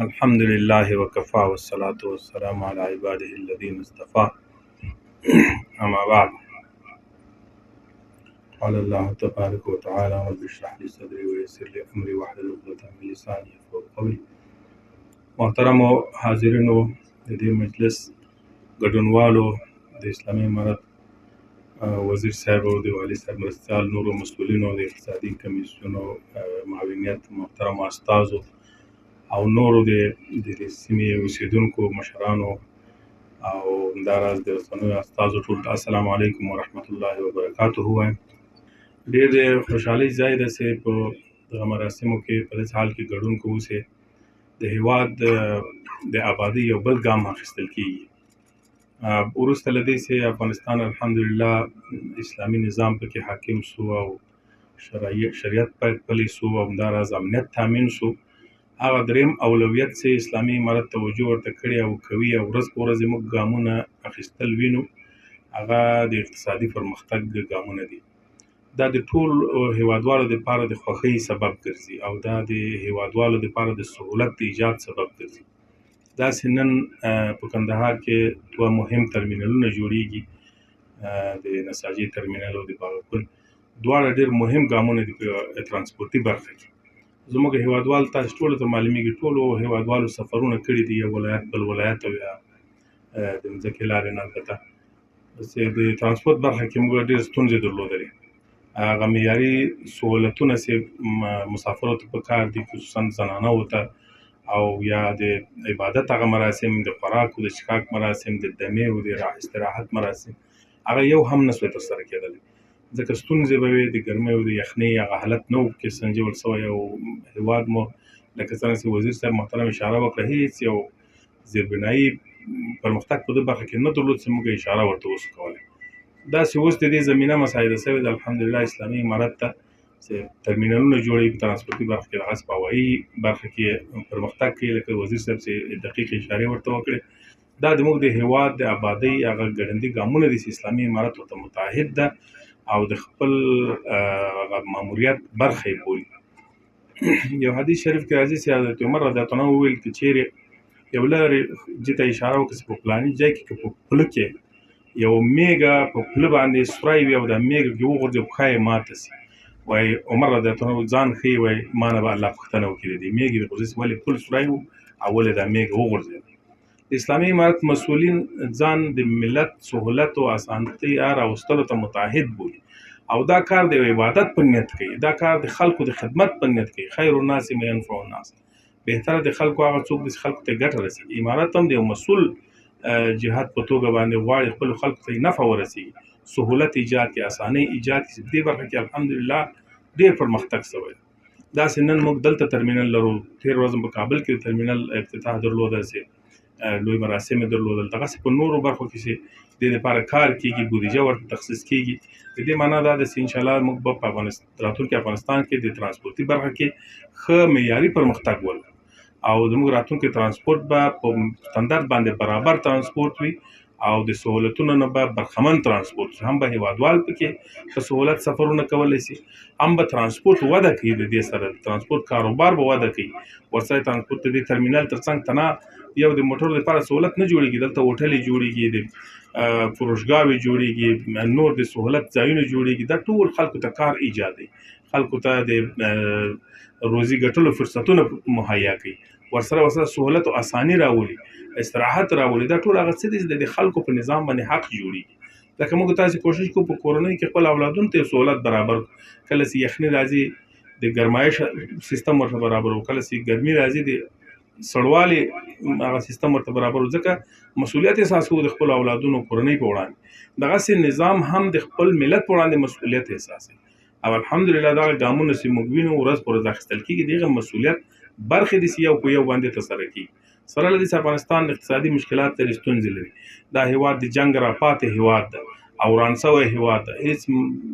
الحمد لله وكفى والصلاة والسلام على عباده الذين اصطفى. أما بعد، قال الله تبارك وتعالى: رب اشرح لي صدري ويسر لي أمري واحلل عقدة من لساني يفقهوا قولي. محترمو حاضرینو، د دې مجلس ګډونوالو، د اسلامي امارت وزیر صاحب او د والي صاحب مرستیال، نورو مسؤلینو، د اقتصادي کمیسیونو معاونیت محترمو استازو او نورو د سیمې اوسیدونکو مشرانو او همداراز د رسنیو استازو ټول ته السلام علیکم ورحمت الله وبرکاته وایم. ډېر د خوشحالۍ ځای ده چې په دغه مراسمو کې په داسې حال کې ګډون کوو چې د هېواد د آبادۍ یو بل ګام اخیستل کېږي. وروسته له دې چې افغانستان الحمدلله اسلامي نظام پکې حاکم سو او شریعت پلی سو او همداراز امنیت تامین سو، هغه دریم اولویت چې اسلامي امارت توجه ورته کړې او کوي او ورځ په ورځ موږ ګامونه اخیستل وینو، هغه د اقتصادي پرمختګ ګامونه دي. دا د ټول هیوادوالو دپاره د خوښۍ سبب ګرځي او دا د هیوادوالو دپاره د سهولت د ایجاد سبب ګرځي. داسې نن په کندهار کې دوه مهم ترمینلونه جوړیږي، د نساجي ترمینل او د باغپل. دواړه ډېر مهم ګامونه دي په ترانسپورتي برخه کې. زموږ هیوادوال تاسو ټولو ته معلومیږي، ټولو هیوادوالو سفرونه کړي دي، یو ولایت بل ولایت او یا د مځکې لارې نه. البته چې د ترانسپورت برخه کې موږ ډېر ستونزې درلودلې. هغه معیاري سهولتونه چې مسافرو ته پکار دي، خصوصا زنانهو ته، او یا د عبادت هغه مراسم، د خوراک او د څښاک مراسم، د دمې او د استراحت مراسم، هغه یو هم نسوی ترسره کېدلی، ځکه ستونزې به وې. د ګرمۍ او د یخنۍ هغه حالت نه و پکې سنجول سوی او هېواد مو لکه څنګه چې وزیر صاحب محترم اشاره وکړه، هېڅ یو زیربنایي پرمختګ په دې برخه کې نه درلود چې موږ اشاره ورته وسو کولی. داسې اوس د دې زمینه مساعده سوې ده الحمدلله اسلامي امارت ته چې ترمینلونه جوړوي په ترانسپورتي برخه کې، دغسې په هوایي برخه کې پرمختګ کوي، لکه وزیر صاحب چې دقیق اشارې ورته وکړې. دا زموږ د هېواد د آبادۍ هغه ګړندي ګامونه دي چې اسلامي امارت ورته متعهد ده او د خپل ماموریت برخه یې بولي. یو حدیث شریف کې راځي چې حضرت عمر رضی الله عنه وویل چې چیرې یو لارې ځای ته اشاره وکړه چې په فلاني ځای کې که په پله کې یو میږه په پله باندې سوری وي او دا میږه کې وغورځي او پښه یې ماته سي، وایي عمر رضی الله عنه ځان ښیي، وایي ما نه به الله پوښتنه وکړي د دې میږې د غورځي ولې پل سوری و او ولې دا میږه وغورځېده. د اسلامي امارت مسؤلین ځان د ملت سهولت او اسانتۍ راوستلو ته متعهد بولي او دا کار د عبادت په نیت کوي، دا کار د خلکو د خدمت په نیت کوي. خیر الناس من ينفع الناس، بهتره د خلکو هغه څوک دي چې خلکو ته ګټه رسېږي. امارت هم د یو مسؤل جهاد په توګه باندې غواړي خپلو خلکو ته نفع ورسېږي، سهولت ایجاد کړي، اسانۍ ایجاد کړي. په دې برخه کې الحمدلله ډېر پرمختګ شوی دی. داسې نن موږ دلته ترمینل لرو، تېر ورځ په کابل کې ترمینل افتتاح درلوده چې لوی مراسم یې درلودل. دغسې په نورو برخو کې چې د دې لپاره کار کېږي، بودیجه ورته تخصیص کېږي. د دې معنا دا ده چې انشاءالله موږ به په راتلونکي افغانستان کې د ترانسپورتي برخه کې ښه معیاري پرمختګ ولرو او زموږ راتلونکی ترانسپورت به په ستندرد باندې برابر ترانسپورت وي او د سهولتونو نه به برخمن ترانسپورت، هم به هیوادوال پکې په سهولت سفرونه کولی شي، هم به ترانسپورت وده کوي. د دې سره ترانسپورت کاروبار به وده کوي. ورسره ترانسپورت د دې ترمینل تر څنګ تنها یو د موټرو لپاره سهولت نه جوړیږي، دلته هوټلې جوړیږي، د فروشګاوې جوړیږي، نور د سهولت ځایونه جوړیږي. دا ټول خلکو ته کار ایجادوي، خلکو ته د روزي ګټلو فرصتونه مهیا کوي، ورسره سهولت او اساني راولي، استراحت راولي. دا ټول هغه څه دي چې د خلکو په نظام باندې حق جوړیږي. لکه موږ تاسې کوشش کوو په کورنۍ کې خپل اولادونو ته سهولت برابر کړو. کله چې یخني راځي د ګرمایش سیستم ورته برابرو، کله چې ګرمي راځي د سړوالي هغه سیستم ورته برابرو، ځکه مسؤلیت احساسوو د خپلو اولادونو کورنۍ په وړاندې. دغسې نظام هم د خپل ملت په وړاندې مسؤلیت احساسوي او الحمدلله دغه ګامونه چې موږ وینو ورځ په ورځ اخیستل کېږي، د هغه مسؤلیت برخې دي چې یو په یو باندې ترسره کېږي. سره له دې چې افغانستان اقتصادي مشکلات لري، ستونزې لري. دا هېواد د جنګ راپاتې هېواد ده او وران شوی هېواد ده، هېڅ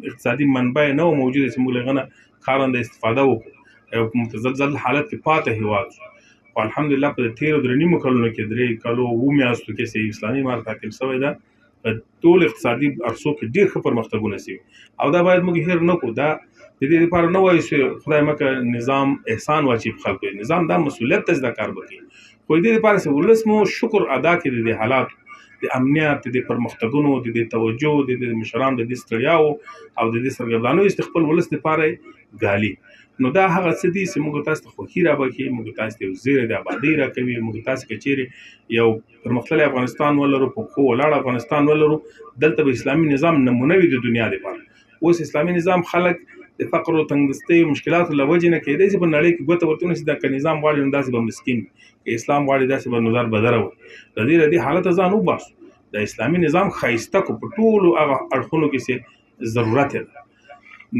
اقتصادي منبع نه و موجوده چې موږ له هغه نه کارنده استفاده وکړو، یو متزلزل حالت کې پاتې هېواد شو. خو الحمدلله په تېرو 3.5 کلونو کې 3 کالو 7 میاشتو کې چې اسلامي امارت حاکم شوی ده، په ټول اقتصادي عرصو کې ډېر ښه پرمختګونه شوي او دا باید موږ هېر نه کړو. دا د دې لپاره نه وایي چې خدای مکه نظام احسان واچي په خلکو نظام دا مسؤلیت ته زده کار وکړي خو د دې لپاره چې ولس مو شکر ادا کړي د دې حالاتو د امنیت د پرمختګونو د دې توجه د مشرانو د دې ستړیاو او د دې سرګردانیو چې خپل ولس لپاره ګالي نو دا هغه څه دي چې موږ تاسو ته خوښي راوبکي موږ تاسو ته یو زیری د آبادۍ راکوي موږ تاسو کې چیرې یو پرمختللی افغانستان ولرو په پښو ولاړ افغانستان ولرو دلته به اسلامي نظام نمونه وي د دنیا لپاره اوس اسلامي نظام خلک د فقر او تنګدستۍ او مشکلاتو له وجې نه کېدای شي په نړۍ کې ګوته ورته ونیسي دا که نظام غواړي نو داسې به مسکین که اسلام غواړي داسې به نظر بدره وي د دې حالته ځان وباسو د اسلامي نظام ښایسته کو په ټولو هغه اړخونو کې چې ضرورت یې ده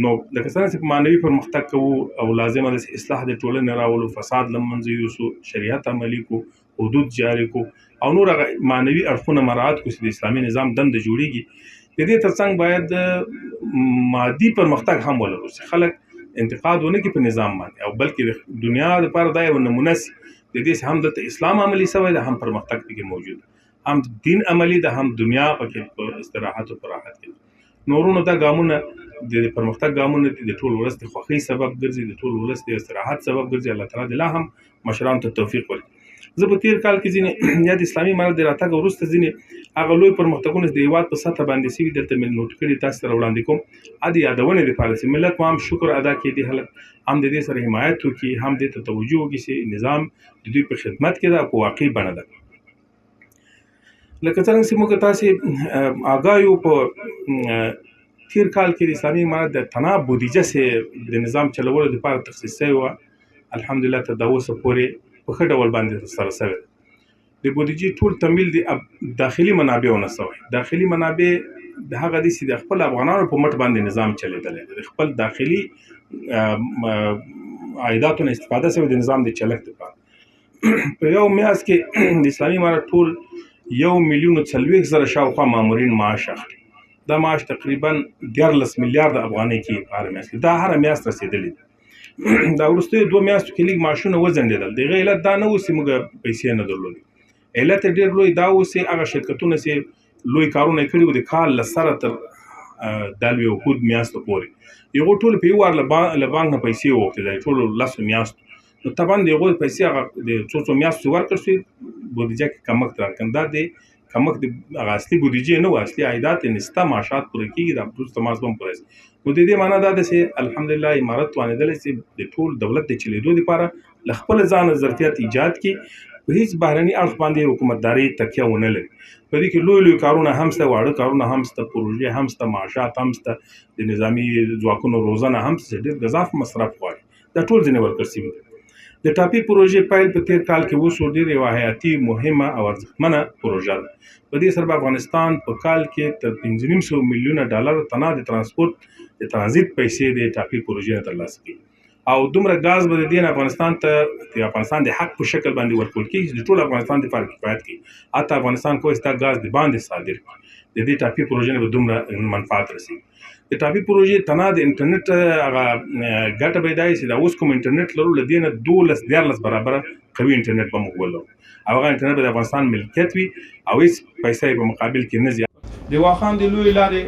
نو لکه څنګه چې په معنوي پرمختګ کوو او لازمه ده چې اصلاح د ټولنې راولو فساد له منځه یوسو شریعت عملي کو حدود جاري کو او نور هغه معنوي اړخونه مراعات کو چې د اسلامي نظام دنده جوړیږي د دې ترڅنګ باید مادي پرمختګ هم ولرو چې خلک انتقاد ونه کړي په نظام باندې او بلکې د دنیا لپاره دا یو نمونه سي د دې هم د اسلام عملي شوی ده هم پرمختګ پکې موجود هم دین عملي ده هم دنیا پکې په استراحت او راحت کې نورونو دا ګامونه د پرمختګ ګامونه د ټول ولس د خوښۍ سبب ګرځي د ټول ولس د استراحت سبب ګرځي الله تعالی د لا هم مشرانو ته توفیق ورکړي زه په تیر کال کې ځینې یا د اسلامي امارت د راتګ وروسته ځینې هغه لوی پرمختګونه د هېواد په سطحه باندې شوي دلته مې نوټ کړي تاسو سره وړاندې کوم د یادونې لپاره چې ملت مو هم شکر ادا کړي دي هلک هم د دې سره حمایت وکړي هم دې ته توجه وکړي چې نظام د دوی په خدمت کې ده په واقعي بڼه ده لکه څنګه چې موږ تاسې آګاه یو په تیر کال کې د اسلامي امارت د تناب بودیجه سه د نظام چلولو لپاره تخصیص شوی و الحمدلله تر دا اوسه پورې په ښه ډول باندې ترسره شوی د بودیجې ټول تمویل د داخلي منابعو نه شوی داخلي منابع د هغه دي چې د خپل افغانانو په مټ باندې نظام چلیدلی د خپل داخلي عایداتو نه استفاده شوی د نظام د چلښت لپاره په یو میاشت کې د اسلامي امارت ټول 1,40,000 شاوخوا مامورین معاش اخلي دا معاش تقریبا 14 میلیارډ افغانۍ کې په هر میاشت دا هر میاشت رسیدلی دا وروستیو 2 میاشتو کې لږ معاشونه وځنډېدل د هغې علت دا نه و چې موږ پیسې نه درلودې علت یې ډېر لوی دا و چې هغه شرکتونه چې لوی کارونه یې کړي وو د کال له سره تر دا لوی حدود میاشتو پورې هغو ټولو په یو وار له بانک نه پیسې وغوښتېدلې ټولو 10 میاشتو نو طبعا د هغوی پیسې هغه د څو میاشتو ورکړل شوې بودیجه کې کمښت راکړ دا د کمښت هغه اصلي بودیجې نه و اصلي عایدات یې نسته معاشات پوره کېږي دا وروسته معاش به هم پوره شي نو د دې معنا دا ده چې الحمدلله امارت توانېدلی چې د ټول دولت د چلېدو لپاره له خپل ځانه ظرفیت ایجاد کړي په هیڅ بهرني اړخ باندې حکومتداري تکیه ونه لري په دې کې لوی لوی کارونه هم شته واړه کارونه هم شته پروژې هم شته معاشات هم شته د نظامي ځواکونو روزنه هم شته ډېر ګزاف مصرف غواړي دا ټول ځینې ورکړل شوي دي د ټاپي پروژې پیل په تیر کال کې وشو ډېر یوه حیاتي مهمه او ارزښتمنه پروژه ده په دې سره به افغانستان په کال کې تر 5.5 میلیونه ډالر تنها د ترانسپورت د ترانزیت پیسې د ټاپي پروژې نه ترلاسه کړي او دومره ګاز به د دې نه افغانستان ته د افغانستان د حق په شکل باندې ورکول کېږي چې د ټول افغانستان دپاره کفایت کوي حتی افغانستان کولی دا ګاز د باندې صادر کړي د دې ټاپي پروژې نه به دومره منفعت رسېږي د ټاپي پروژې تنها د انټرنیټ هغه ګټه به یې دا وي چې دا اوس کوم انټرنیټ لرو له دې نه 12 برابره قوي انټرنیټ به موږ ولرو او هغه انټرنیټ به د افغانستان ملکیت وي او هېڅ پیسه یې په مقابل کې نه زیات د واخان د لویې لارې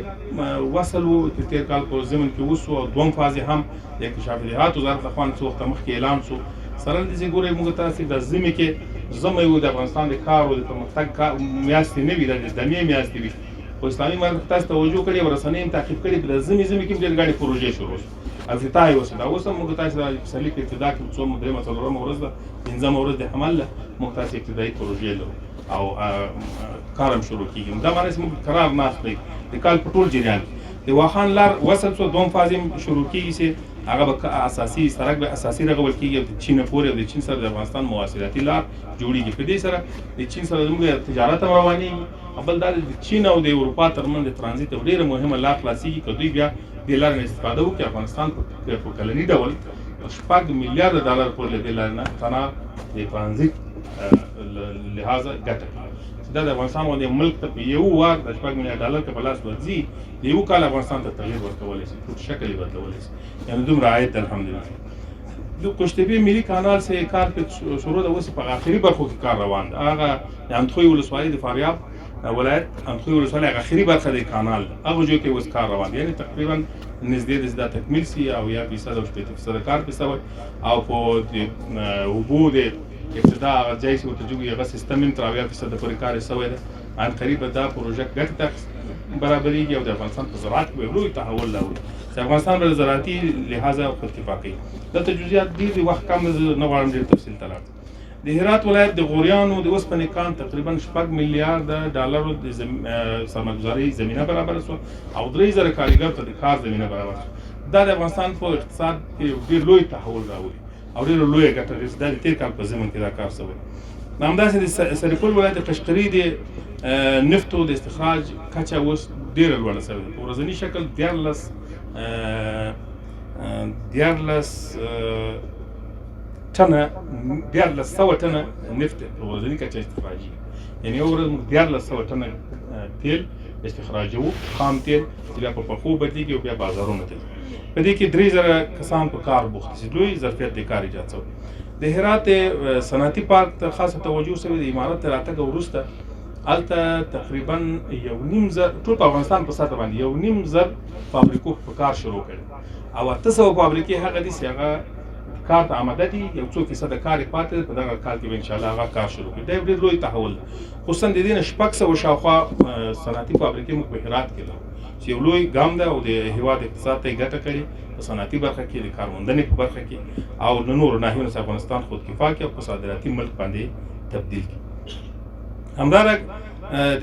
وصل و چې تېر کال په ضمن کې وشو او دوم فاز یې هم د انکشاف الهیات وزارت لخوا څه وخته مخکې اعلان شو سره له دې چې ګورئ موږ تاسې د ژمي کې ژمی و د افغانستان د کار او د پرمختګ میاشتې نه وي د دمې میاشتې وي خو اسلامي امارت تاسو توجه کړې او رسنۍ هم تعقیب کړې په د ژمي کې هم ډېرې ګڼې پروژې شروع شو افتتاح یې وشو دا اوس هم موږ تاسې د پسرلي په ابتدا کې څو درېیمه څلورمه ورځ ده 5مه ورځ د حمل ده موږ تاسې ابتدایي پروژې لرو او کار هم شروع کېږي دا معنی چې موږ قرار ناست دی د کال په ټول جریان کې د واخان لار وصل شو دوم فاز هم شروع کېږي چې هغه به اساسي سړک به اساسي رغول کېږي او د چین پورې او د چین سره د افغانستان مواصلاتي لار جوړېږي په دې سره د چین سره زموږ تجارت هم روانېږي بل دا د چین او د اروپا ترمنځ د ترانزیت یو ډېره مهمه لار خلاصېږي که دوی بیا دې لارې نه استفاده وکړي افغانستان په کلني ډول 6 میلیارډ ډالر پورې له دې لارې نه تنها د ترانزیت لحاظه ګټه کوي دا د افغانستان باندې ملک ته په یو وار د 6 میلیارډ ډالر که په لاس ورځي د یو کال افغانستان ته تغییر ورکولی شي ټول شکل یې بدلولی شي یعنې دومره عاید الحمدلله د قشتېپې ملي کانال سه کار په شروع د اوس په آخري برخو کې کار روان ده هغه د اندخوی ولسوالۍ د فاریاب ولایت امخوی ولسوالۍ هغه اخري برخه د کانال ده، هغه ځای کې اوس کار روان دی، یعنې تقریبا نږدې دا تکمیل سي او 1% او 80% کار پرې شوی او په د اوبو د ابتدا هغه ځای چې ورته جوړ هغه سیستم هم تر 80% پورې کار شوی ده. ان قریب دا پروژه ګټه ته برابرېږي او د افغانستان په زراعت کې به لوی تحول راوړي چې افغانستان به زراعتي لحاظه خودکفا کوي. دلته جزئیات ډېر دي، وخت کم زه نه غواړم ډېر تفصیل ته لاړ. د هرات ولایت د غوریانو د اوسپنې کان تقریبا 6 میلیارډ ډالرو د سرمایه‌ګذارۍ زمینه برابره شوه او 3000 کارګر ته د کار زمینه برابره شوه. دا د افغانستان په اقتصاد کې ډېر لوی تحول راوړي او ډېره لویه ګټه لري. دا د تېر کال په ضمن کې دا کار شوی. همداسې د سرپل ولایت د قشقري د نفتو د استخراج کچه اوس ډېره لوړه شوې ده. په ورځني شکل 1400 ټنه نفت په ورځني کچه استخراجي، یعنې یو ورځ موږ 1400 ټنه تیل استخراجوو، خام تیل چې بیا په پخو بدلېږي او بیا بازارونو ته ځي. په دې کې 3000 کسان په کار بوخت دي، لوی ظرفیت د کار ایجاد شوی. د هرات صنعتي پارک ته خاصه توجه شوې د امارت تر راتګ وروسته. هلته تقریبا 1.5 ټول په افغانستان په سطح باندې 1.5 فابریکو په کار شروع کړي او 800 فابریکې هغه دي چې هغه کار ته آماده دي، یو څو فیصده کار یې پاتې دی. په دغه کال کې به انشاءالله هغه کار شروع کړي. دا یو ډېر لوی تحول دی، خصوصا د دې نه 600 شاوخوا صنعتي فابریکې موږ په هرات کې لرو چې یو لوی ګام ده او د هېواد اقتصاد ته یې ګټه کړې په صنعتي برخه کې، د کارموندنې په برخه کې او له نورو ناحیو څخه افغانستان خودکفا کړي او په صادراتي ملک باندې تبدیل کړي. همدارنګه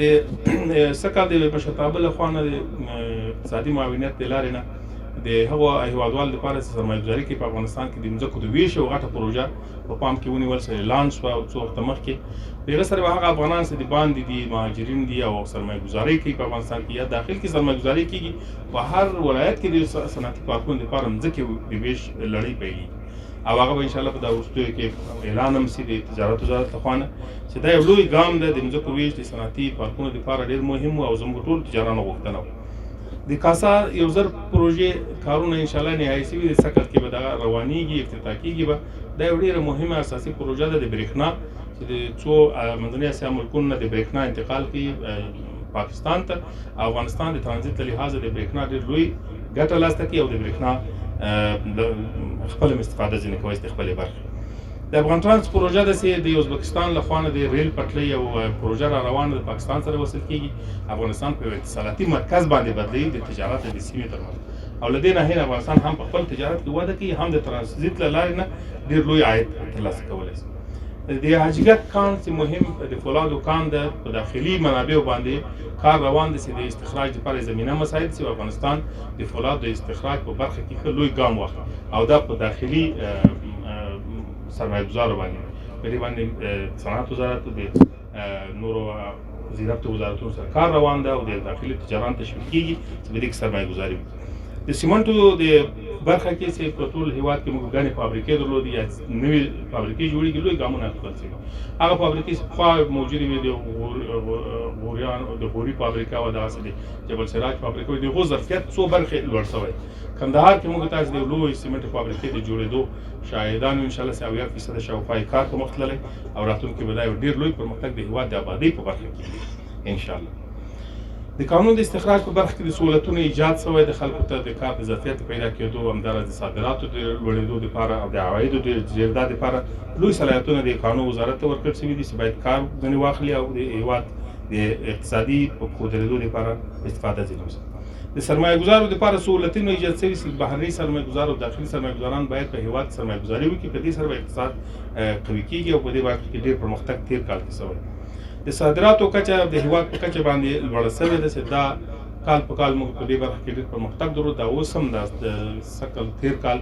د سږ کال د مشرتابه له خوا نه د اقتصادي معاونیت د لارې نه د هغو هېوادوالو لپاره چې سرمایه‌ګذاري کوي په افغانستان کې د مځکو د ویش یوه غټه پروژه په پام کې ونیول سره اعلان شوه او څو وخته مخکې. په هغه سره به هغه افغانان چې د باندې دي، مهاجرین دي او سرمایه‌ګذاري کوي په افغانستان کې یا داخل کې سرمایه‌ګذاري کېږي، په هر ولایت کې د صنعتي پارکونو لپاره مځکې د ویش لړۍ پیلېږي او هغه به انشاءالله په دا وروستیو کې اعلان هم شي د تجارت وزارت لخوا نه چې دا یو لوی ګام دی. د مځکو ویش د صنعتي پارکونو لپاره ډېر مهم و او زموږ ټولو تجارانو غوښتنه وه. د کاسا 1000 پروژې کارونه انشاءالله نهایي شوي دي، سږ کال کې به دغه روانېږي، افتتاح کېږي به. دا یو ډېره مهمه اساسي پروژه ده د برېښنا چې د څو منځنۍ اسیا ملکونو نه د برېښنا انتقال کوي پاکستان ته. افغانستان د ترانزیت له لحاظه د برېښنا ډېر لوی ګټه لاسته کوي او د برېښنا خپله هم استفاده ځینې کوي د خپلې برخې. د افغان ترانس پروژه داسې د ازبکستان له خوا نه د ریل پټلۍ او پروژه را روانه د پاکستان سره وصل کېږي. افغانستان په یو اتصالاتي مرکز باندې بدلوي د تجارت د سیمې ترمنځ او له دې ناحیې افغانستان هم په خپل تجارت کې وده کوي، هم د ترانزیت له لارې نه ډېر لوی عاید ترلاسه کولی شي. د حاجګک کان چې مهم د فولادو کان ده، په داخلي منابعو باندې کار روان دی چې د استخراج لپاره زمینه مساعد شي او افغانستان د فولادو د استخراج په برخه کې ښه لوی ګام واخلي او دا په داخلي سرمایه‌ګذارو باندې په دې باندې صنعت وزارت د نورو وزارت وزارتونو سره کار روان ده او د داخلي تجارت تشویق کېږي چې په دې کې سرمایه‌ګذاري وکړي. د سیمنټو د برخه کې چې په ټول هېواد کې موږ ګڼې فابریکې درلودې یا نوې فابریکې جوړېږي، لوی ګامونه اخیستل شوي. هغه فابریکې چې پخوا موجودې وې د غوري فابریکه وه، دغسې د جبل سراج فابریکه وې، د هغو ظرفیت څو برخې لوړ شوی. کندهار کې موږ تاسو د لوی سیمنټ فابریکې د جوړېدو شاهدان یو. انشاءالله 70% شاوخوا یې کار په مخ تللی او راتلونکي به دا یو ډېر لوی پرمختګ د هېواد د ابادۍ په برخه کې انشاءالله. د قانون د استخراج په برخه کې د سهولتونو ایجاد شوی د خلکو ته د کار د ظرفیت پیدا کېدو، همداراز د صادراتو د لوړېدو دپاره او د عوایدو د زیاتېدو دپاره لوی صلاحیتونه د قانون وزارت ته ورکړل شوي دي چې باید کار ځنې واخلي او د هېواد د اقتصادي په پښو درېدو دپاره استفاده ځنې وشي. د سرمایه‌ګذارو دپاره سهولتونه ایجاد شوي چې بهرني سرمایه‌ګذار او داخلي سرمایه‌ګذاران باید په هېواد کې سرمایه‌ګذاري وکړي. په دې سره به اقتصاد قوي کېږي او په دې برخه کې ډېر پرمختګ تېر کال کې شوی. د صادراتو کچه د هېواد په کچه باندې لوړه شوې ده چې دا کال په کال موږ په دې برخه کې ډېر پرمختګ درلود. دا اوس هم د سږ کال تېر کال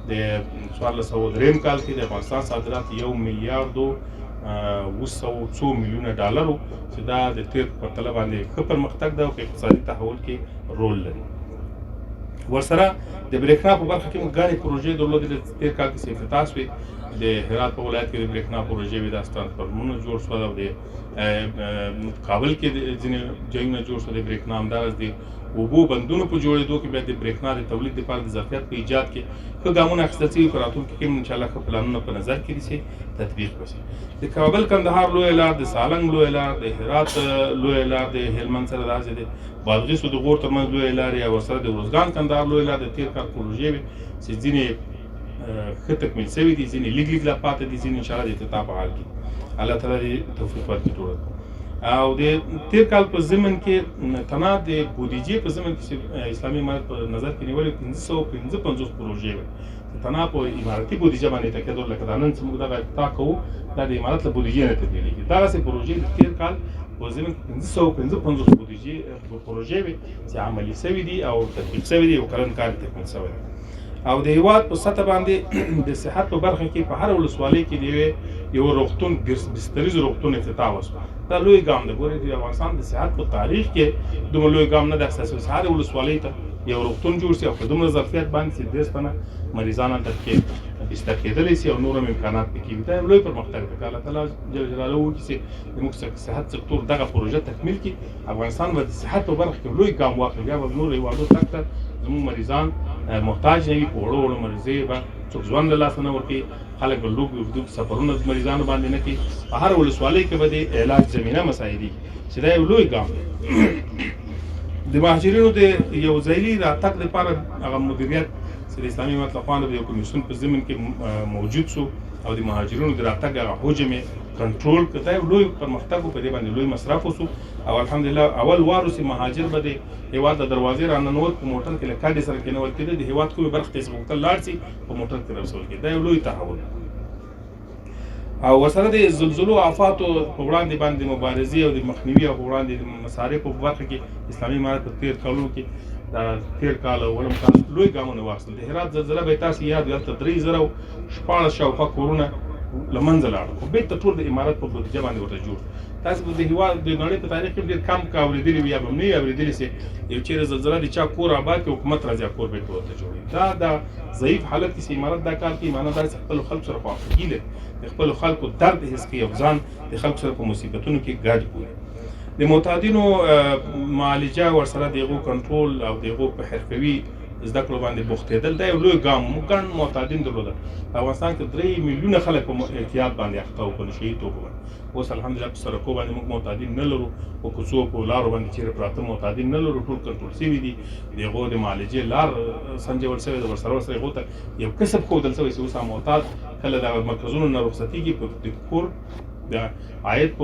د 1403 کال کې د افغانستان صادرات 1 میلیارډ و 200 میلیونه ډالرو چې دا د تېر په پرتله باندې ښه پرمختګ ده او په اقتصادي تحول کې رول لري. ورسره د برېښنا په برخه کې موږ ګڼې پروژې درلودې د تېر کال کې چې افتتاح شوې. د هرات په ولایت کې د برېښنا پروژې وې، داسې ترانسفارمرونه جوړ شول او د کابل کې ځینې ځایونه جوړ شول د برېښنا. همداراز د اوبو بندونو په جوړېدو کې بیا د برېښنا د تولید لپاره د ظرفیت په ایجاد کې ښه ګامونه اخیستل شوي. په راتلونکي کې انشاءالله ښه پلانونه په نظر کې نیسي، تطبیق وشي. د کابل کندهار لویه لار، د سالنګ لویه لار، د هرات لویه لار، د هلمند سره داسې د بادغیس او د غور ترمنځ لویه لارې او ورسره د ارزګان کندهار لویه لار د تېر کال پروژې وې چې ځینې ښه تکمیل شوي دي، ځینې لږ لا پاتې دي، ځینې انشاءالله د افتتاح په حال کې. الله تعالی دې توفیق ورکړي ټولو ته. او د تېر کال په ضمن کې تنها د بودیجې په ضمن کې چې اسلامي امارت په نظر کې نیولې 555 پروژې وې. تنها په امارتي بودیجه باندې تکیه درلوده. که دا نن چې موږ دغه افتتاح کوو دا د امارت له بودیجې نه تبدیلېږي. دغسې پروژې د تېر کال په ضمن کې 555 پروژې وې چې عملي شوي دي او تطبیق شوي دي او کلن کار تکمیل شوی دی. او د هېواد په سطح باندې د صحت په برخه کې په هر ولسوالۍ کې د یو روغتون بستریز روغتون افتتاح وشو. دا لوی ګام دی. ګورئ د افغانستان د صحت په تاریخ کې دومره لوی ګام نه دی اخیستل شوی چې هرې ولسوالۍ ته یو روغتون جوړ شي او په دومره ظرفیت باندې چې 30 تنه مریضان هلته کې بستر کېدلی شي او نور هم امکانات پکې وي. دا یو لوی پرمختګ دی. که الله تعالی جل جلاله وکړي چې زموږ صحت سکتور دغه پروژه تکمیل کړي، افغانستان به د صحت په برخه کې لوی ګام واخلي. بیا به نورو هېوادو تګ ته زموږ مریضان محتاج نه وي. په وړو وړو مریضۍ به څوک ژوند له لاسه نه ورکوي. خلک به لږ اوږده سفرونه مریضانو باندې نه کوي. په هر ولسوالۍ کې به د علاج زمینه مساعدېږي چې دا یو لوی ګام دی. د مهاجرینو د یو ځایي راتګ لپاره هغه مدیریت چې د اسلامي امارت لخوا د یو کمیسیون په ضمن کې موجود شو او د مهاجرینو د راتګ هغه حجم یې کنټرول کړ. دا یو لوی پرمختګ و. په دې باندې لوی مصرف وشو او الحمدلله اول وار چې مهاجر به د هېواد د دروازې راننوت په موټر کې له کډې سره کېنول کېده. د هېواد کومې برخې ته چې غوښتل لاړ شي په موټر کې رسول کېده. دا یو لوی تحول. او ورسره د زلزلو آفاتو په وړاندې باندې مبارزې او د مخنیوي او په وړاندې د مصارفو په برخه کې اسلامي امارت په تېر کالونو کې دا تېر کال او ولم کال لوی ګامونه واخیستل. د هرات زلزله به تاسو یاد وي، هلته 3014 شاوخوا کورونه له منځه لاړل، خو بېرته ټول د امارت په بودیجه باندې ورته جوړ. تاسو به د هېواد د نړۍ په تاریخ کې ډېر کم اورېدلي وي یا به هم نه وي اورېدلي چې یو چېرې زلزله د چا کور آباد کړي حکومت راځي کور بېرته ورته جوړوي. دا د ضعیف حالت کې چې امارت دا کار کوي، معنا دا چې خپلو خلکو سره خواخوږي لري، د خپلو خلکو درد حس کوي او ځان د خلکو سره په مصیبتونو کې ګډ بولي. د معتادینو معالجه ورسره د هغو کنټرول او د هغو په حرفوي زده کړو باندې بوختېدل دا یو لوی ګام. موږ ګڼ معتادین درلودل. په افغانستان کې 3 میلیونه خلک په اعتیاد باندې اخته وو، په نشهیي توکو باندې. اوس الحمدلله په سړکو باندې موږ معتادین نه لرو. په کوڅو په لارو باندې چېرې پراته معتادین نه لرو. ټول کنټرول شوي دي. د هغو د معالجې لار سنجول شوې ده. ورسره هغو ته یو کسب ښودل شوی چې اوس معتاد کله د مرکزونو نه رخصتېږي په د کور د عاید په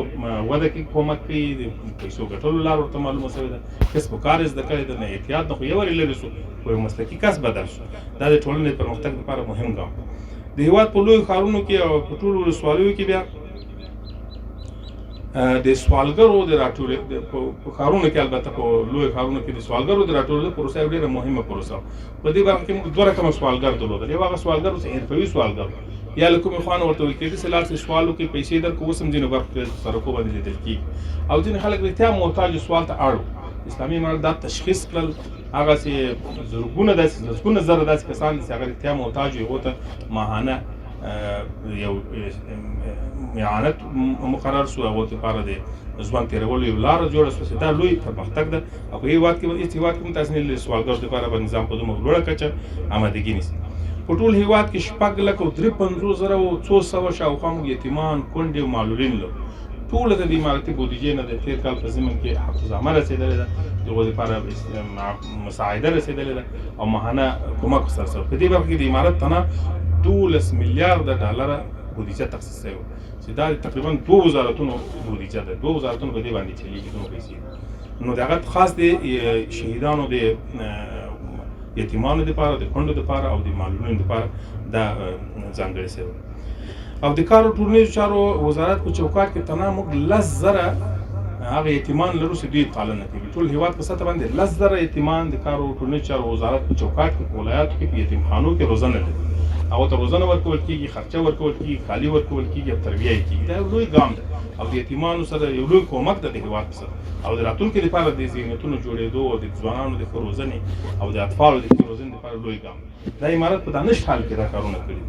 وده کې کومک کوي. د پیسو ګټلو لار ورته معلومه شوې ده. کسب و کار زده کړی ده. نه اعتیاد نه خو یو وارې لرې شو، خو یو مسلکي کس بدل شو. دا د ټولنې د پرمختګ لپاره مهم ګام. د هېواد په لویو ښارونو کې او په ټولو ولسوالیو کې بیا د سوالګرو د راټولې په ښارونو کې، البته په لویو ښارونو کې د سوالګرو د راټولېدو پروسه یو ډېره مهمه پروسه وه. په دې برخه کې موږ 2 رقمه سوالګر درلودل. یو هغه سوالګر چې حرفوي سوالګر یا له کومې خوا نه ورته ویل کېده چې لاړ شي سوال وکړي، پیسې درکړو. اوس هم ځینو برخو کې سړکو باندې لیدل کېږي او ځینې خلک رښتیا محتاج سوال ته اړ وو. اسلامي امارت دا تشخیص کړل. هغسې زرګونه زره داسې کسان دي چې هغه رښتیا محتاج وي، هغو ته ماهانه یو اعانت مقرر شو. هغو لپاره د ژوند تېرولو یو لاره جوړه شوه چې دا لوی پرمختګ ده. او په هېواد کې هېڅ هېواد کې هم تاسې نه لیدلي سوالګرو لپاره به نظام په دومره لوړه کچه آمادګي نیسي. په ټول هېواد کې 6,53,200 شاوخوا موږ یتیمان، کونډې او معلولین لرو. ټوله د امارتي بودیجې نه د تېر کال په ضمن کې حفظنامه رسېدلې ده، د هغو لپاره مساعده رسېدلې ده او ماهانه کومک ورسره شوی. په دې برخه کې د امارت تنها 12 میلیارده ډالره بودیجه تخصیص شوې وه چې دا تقریبا 2 وزارتونو بودیجه ده. 2 وزارتونو په دې باندې چلېږي دومره پیسې. نو د هغه خاص د شهیدانو د یتیمانو لپاره، د کونډو لپاره او د معلولینو لپاره دا ځانګړې شوی. او د کار او ټولنیزو چارو وزارت په چوکاټ کې تنها موږ 10,000 هغه یتیمان لرو چې دوی پالنه کوي. ټول هېواد په سطح باندې 10,000 یتیمان د کار او ټولنیزو چارو وزارت په چوکاټ کې په ولایاتو کې په یتیمخانو کې روزنه لري. هغو ته روزنه ورکول کېږي، خرچه ورکول کېږي، کالي ورکول کېږي او تربیه یې کېږي. دا یو لوی ګام دی او د یتیمانو سره یو لوی کومک ده د هېواد په سطح او د راتلونکي لپاره د ذهنیتونو جوړېدو او د ځوانانو د ښه روزنې او د اطفالو د ښې روزنې لپاره لوی ګام دی. دا امارت په دانش حال کې دا کارونه کړي دي.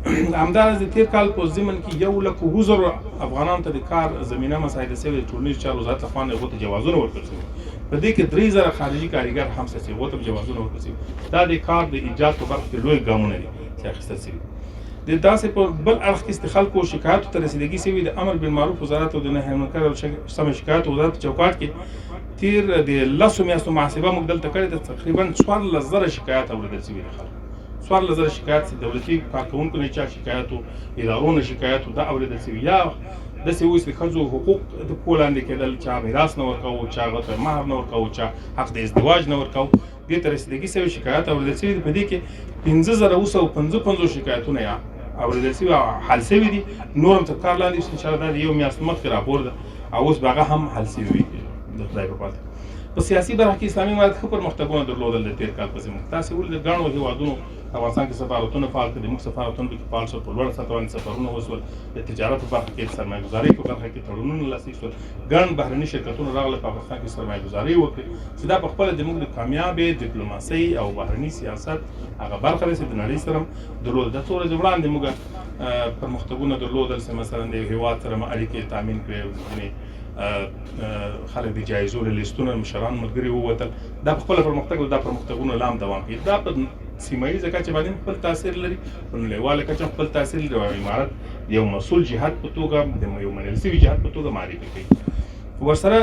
همداراز د تیر کال په ضمن کې 1,00,000 افغانانو ته د کار زمینه مساعده شوې د ټولنیز چارو وزارت لخوا هغوی ته جوازونه ورکړل شوي. په دې کې 3,000 خارجي کارګر هم شته چې هغوی ته جوازونه ورکړل شوي. دا د کار د ایجاد په برخه کې لوی ګامونه دي چې اخیستل شوي. د داسې په بل اړخ کې د خلکو شکایاتو ته رسیدګي شوې د امر بالمعروف وزارت او د نهي عن المنکر او سم شکایت وزارت په چوکاټ کې تیر د 10 میاشتو محاسبه موږ دلته کړې ده. تقریبا 14,000 شکایات اوریدل شوي دي. خلکو 14,000 شکایات دولتي کارکوونکو نه چا شکایت او ادارو نه شکایت دا اوریدل شوي. یا داسې اوس د ښځو حقوق د پښو لاندې کېدل، چا میراث نه ورکوو، چا هغه ته مهر نه ورکوو، چا حق د ازدواج نه ورکوو، دې ته رسیدګي شوي شکایات اوریدل شوي دي. په دې کې 5,955 شکایتونه یا اوریدل شوي او حل شوي دي. نور هم تر کار لاندې انشاءالله دا د یو میاشت مخکې راپور ده او اوس به هغه هم حل شوي وي د خدای په پاته. په سیاسي برخه کې اسلامي امارت ښه پرمختګونه درلودل د تېر کال په زموږ. تاسې ولې د ګڼو هېوادونو افغانستان کې سفارتونه فعال کړي، موږ سفارتونه پکې فعال شول، په لوړه سطح باندې سفرونه وشول، د تجارت په برخه کې د سرمایه ګزارۍ په برخه کې تړونونه لاسلیک شول، ګڼ بهرني شرکتونه راغله په افغانستان کې سرمایه ګزارۍ وکړي چې دا په خپله زموږ د کامیابې ډیپلوماسۍ او بهرني سیاست هغه برخه ده چې د نړۍ سره درلوده. دا څو ورځې وړاندې موږ پرمختګونه درلودل چې مثلا د یو هېواد سره اړیکې تامین کړې، خلک د جایزو له لیستونه مشران ملګري ووتل. دا په خپله پرمختګ او دا پرمختګونه لا هم دوام کوي. دا په سیمه ییزه کچه باندې خپل تاثیر لري، په نړیواله کچه خپل تاثیر لري او امارت یو مسؤل جهاد په توګه د یو منل شوي جهاد په توګه معرفي کوي. ورسره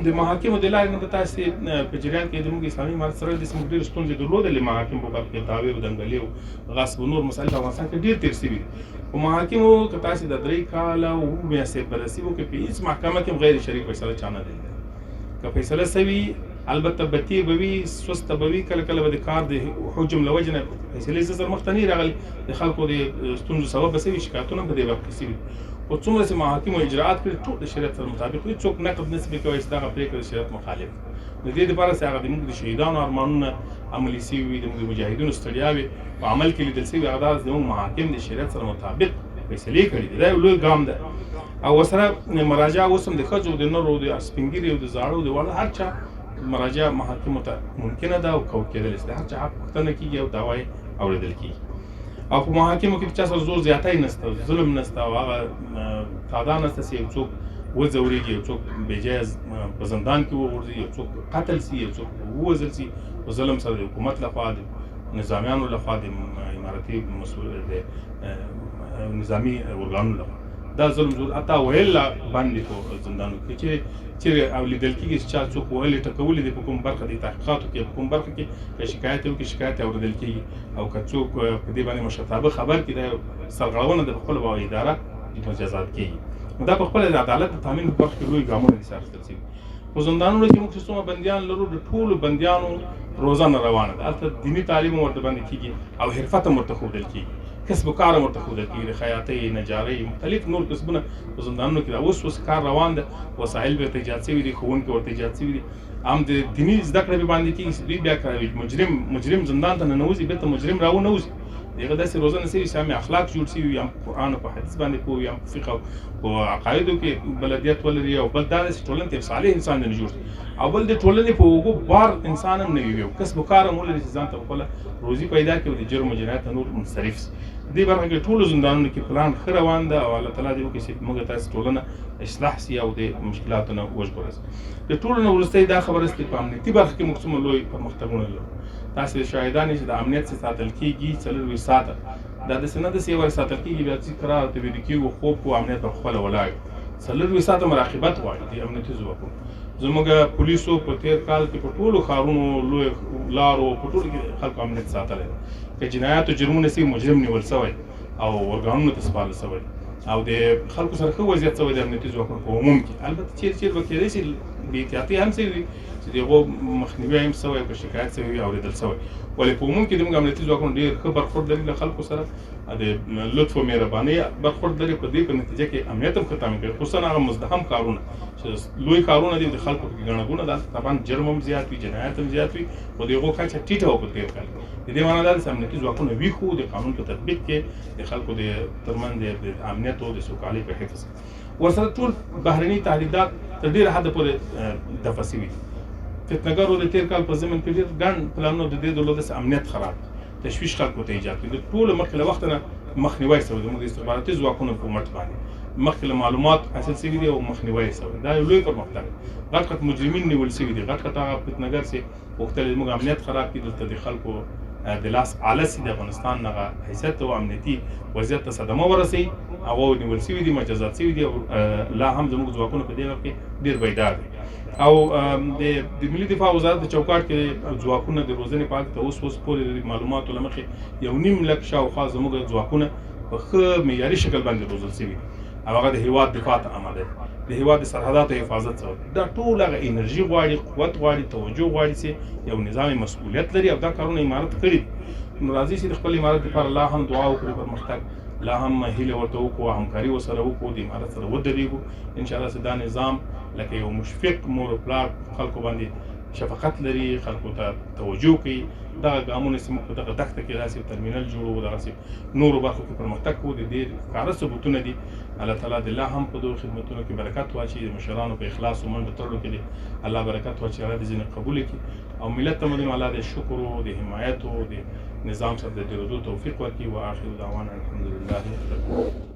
د محاکمو د لارې نه به تاسې په جریان کې زموږ اسلامي امارت سره داسې موږ ډېرې ستونزې درلودلې. محاکمو په برخه کې دعوې او دنګلې او غصب او نور مسایل په افغانستان کې ډېر تېر شوي دي. په محاکمو که تاسې د 3 کاله او میاشتې بررسي وکړئ، په هېڅ محکمه کې هم غیر شرعي فیصله چا نه دی. که فیصله سوي البته بتې به وي، سسته به وي، کله کله به د کار د حجم له وجې نه فیصلې سره مخته نه راغلي، د خلکو د ستونزو سبب به شوي، شکایتونه په دې برخه کې شوي. خو څومره چې محاکمو اجراءات کړي ټول د شریعت سره مطابق وي. څوک نقد نه شي کولی چې دغه پرېکړه د شریعت مخالف د دې لپاره چې هغه زموږ د شهیدانو ارمانونه عملي شوي وي، زموږ د مجاهدینو ستړیاوې په عمل کې لیدل شوي، هغه دا زموږ محاکم د شریعت سره مطابق فیصلې کړي دي. دا یو لوی ګام ده. او ورسره مراجعه اوس هم د ښځو د نرو د سپین ږیري او د زاړو د واړو هر چا مراجعه محاکمو ته ممکنه ده او کېدلی شي. د هر چا حق پوښتنه کېږي او دعوا یې اورېدل کېږي. او په محاکمو کې چا سره زور زیاتی نشته، ظلم نشته او هغه تعدا نشته چې یو څوک وځورېږي، یو څوک بېجایز په زندان کې وغورځي، یو څوک قتل شي، یو څوک ووژل شي په ظلم سره د حکومت لخوا، د نظامیانو لخوا، د امارتي مسؤل د نظامي ارګانونو لخوا. دا ظلم زور حتی ویل باندې په زندانو کې چې او لیدل کېږي چې چا څوک ویلې ټکولې دي په کوم برخه د تحقیقاتو کې، په کوم برخه کې که شکایت وکړي شکایت یې اورېدل کېږي، او که څوک په دې باندې مشرتابه خبر کړي دا یو سرغړونه ده، په خپله به اداره مجازات کېږي. دا په خپله د عدالت د تامین په برخه کې لوی ګامونه دي اخیستل شوي. په زندانونو کې موږ چې څومره بندیان لرو، د ټولو بندیانو روزانه روانه ده. هلته دیني تعلیم ورته باندې کېږي او حرفت هم ورته ښودل کېږي، کسب و کار هم ورته ښودل کېږي، د خیاطۍ، نجارۍ، مختلف نور کسبونه په زندانونو کې ده. اوس کار روان ده، وسایل به ورته ایجاد شوي دي، ښوونکي ورته ایجاد شوي دي، هم د دیني زده کړې به باندې کېږي چې دوی بیا مجرم زندان ته ننوځي، بېرته مجرم راونوځي. دغه داسې روزنه شوي چې هم اخلاق جوړ شوي وي، هم په قرآن او په حدیث باندې پوه وي، هم په فقه او په عقایدو کې بلدیت ولري، او بل دا ده چې ټولنې ته یو صالح انسان نه جوړ شي، او بل د ټولنې په اوږو بار انسان هم نه وي، یو کسب و کار هم ولري چې ځان ته خپله روزي پیدا کړي او د جرم و جنایت نور منصرف شي. دې برخه کې ټولو زندانونو کې پلان ښه روان ده، او الله تعالی دې وکړي چې موږ تاسې ټولنه اصلاح شي او د مشکلاتو نه وژغورل شي. د ټولو نه وروستی دا خبره چې په امنیتي برخه کې موږ څومره لوی پرمختګونه لرو. تاسې شاهدان یې چې د امنیت څخه ساتل کېږي 4 ساعته، دا داسې نه ده چې یو ساتل کېږي بیا چې قرار ته ویده کېږو، خوب کوو، امنیت په خپله ولاړ 4 ساعته مراقبت غواړي د امنیتي ځواکونو. زموږ پولیسو په تېر کال کې په ټولو ښارونو، لویو لارو، په ټولو کې خلکو امنیت ساتلی دی. که جنایاتو جرمونه شوي، مجرم نیول شوی او ارګانونو ته سپارل شوی، او د خلکو سره ښه وضعیت شوی د امنیتي ځواکونو په عموم کې. البته چیرې به کېدای شي بې احتیاطي هم شوي وي چې د هغو مخنیوی هم شوی، که شکایت شوی وي اورېدل شوی، ولې په عموم کې زموږ امنیتي ځواکونه ډېر ښه برخورد لري له خلکو سره، د لطف او مهربانۍ برخورد لري. په دې په نتیجه کې امنیت هم ښه تامین کوي، خصوصا هغه مزدحم ښارونه چې لوی ښارونه دي، د خلکو پکې ګڼه ګوڼه ده، طبعا جرم هم زیات وي، جنایت هم زیات وي، خو د هغو کچه ټیټه وه په تېر کال کې. د دې معنا دا ده چې امنیتي ځواکونه ویښ وو، د قانون په تطبیق کې د خلکو د ترمنځ د امنیت او د سوکالۍ په حفظ کې. ورسره ټول بهرني تهدیدات تر ډېره حده پورې دفع شوي دي. فتنهګرو د تېر کال په ضمن کې ډېر ګڼ پلانونه د دې درلوده چې امنیت خراب تشویش خلکو ته ایجاد کړي. د ټولو مخکې له وخته نه مخنیوي شوی زموږ د استخباراتي ځواکونو په مټ باندې مخکې له معلومات حاصل شوي دي او مخنیوي شوی دا یو لوی پرمختګ غټ غټ مجرمین نیول شوي دي غټ غټ هغه فتنهګر چې غوښتل زموږ امنیت خراب کړي دلته د خلکو د لاس آله سي د افغانستان هغه حیثیت او امنیتي وضعیت ته صدمه ورسوي هغه ونیول شوي دي مجازات شوي دي او لا هم زموږ ځواکونه په دې وخت کې ډېر بیدار دي او د ملي دفاع وزارت د چوکاټ کې ځواکونه د روزنې په حق ته اوس پورې معلوماتو له مخې 1.5 لک شاوخوا زموږ ځواکونه په ښه معیاري شکل باندې روزل شوي دي او هغه د هېواد دفاع ته آماده دي د هېواد د سرحداتو حفاظت څخه دا ټول هغه انرژي غواړي قوت غواړي توجه غواړي چې یو نظامي مسؤلیت لري او دا کارونه امارت کړي دي نو راځي چې د خپل امارت لپاره لا هم دعا وکړو پرمختګ لا هم هیله ورته وکړو همکاري ورسره وکړو د امارت سره ودرېږو انشاءالله چې دا نظام لکه یو مشفق مور او پلار خلکو باندې شفقت لري خلکو ته توجه کوي دغه ګامونه چې موږ په دغه دښته کې داسې ترمینل جوړو دغسې نورو برخو کې پرمختګ کوو د دې ښکاره ثبوتونه دي الله تعالی د الله هم په دغو خدمتونو کې برکت واچوي د مشرانو په اخلاص او منډو تړلو کې دې الله برکت واچوي الله دې ځینې قبول کړي او ملت ته مو الله د شکر او د حمایت او د نظام سره د درېدو توفیق ورکړي واخر دعوانا الحمدلله